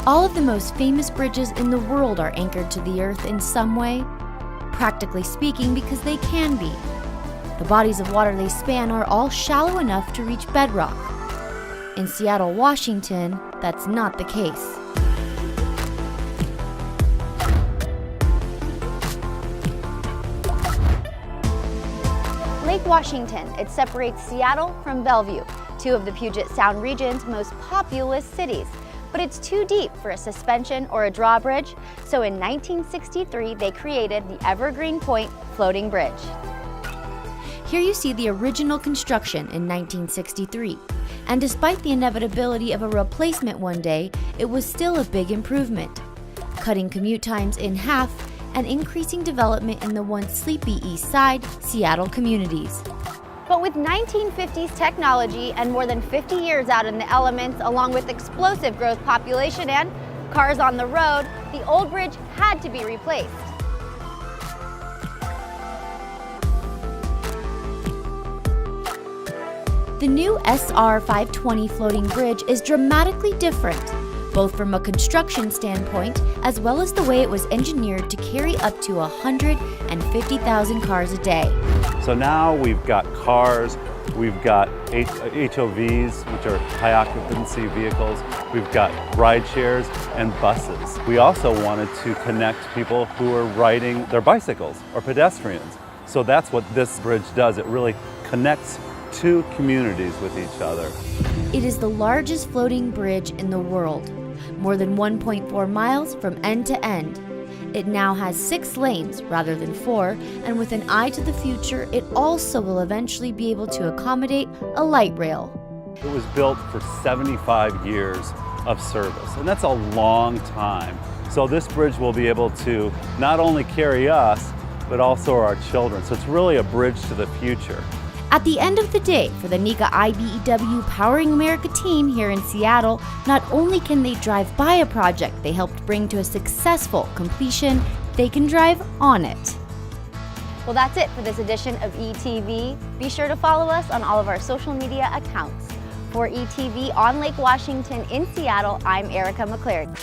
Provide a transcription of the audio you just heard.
All of the most famous bridges in the world are anchored to the earth in some way, practically speaking, because they can be. The bodies of water they span are all shallow enough to reach bedrock. In Seattle, Washington, that's not the case. Lake Washington, it separates Seattle from Bellevue, two of the Puget Sound region's most populous cities. But it's too deep for a suspension or a drawbridge, so in 1963 they created the Evergreen Point Floating Bridge. Here you see the original construction in 1963, and despite the inevitability of a replacement one day, it was still a big improvement, cutting commute times in half and increasing development in the once sleepy East Side Seattle communities. But with 1950s technology and more than 50 years out in the elements, along with explosive growth population and cars on the road, the old bridge had to be replaced. The new SR 520 floating bridge is dramatically different, both from a construction standpoint as well as the way it was engineered to carry up to 150,000 cars a day. So now we've got cars, we've got HOVs, which are high occupancy vehicles, we've got ride shares and buses. We also wanted to connect people who are riding their bicycles or pedestrians. So that's what this bridge does. It really connects two communities with each other. It is the largest floating bridge in the world, more than 1.4 miles from end to end. It now has 6 lanes rather than 4, and with an eye to the future, it also will eventually be able to accommodate a light rail. It was built for 75 years of service, and that's a long time. So this bridge will be able to not only carry us, but also our children. So it's really a bridge to the future. At the end of the day, for the NECA IBEW Powering America team here in Seattle, not only can they drive by a project they helped bring to a successful completion, they can drive on it. Well, that's it for this edition of ETV. Be sure to follow us on all of our social media accounts. For ETV on Lake Washington in Seattle, I'm Erica McClary.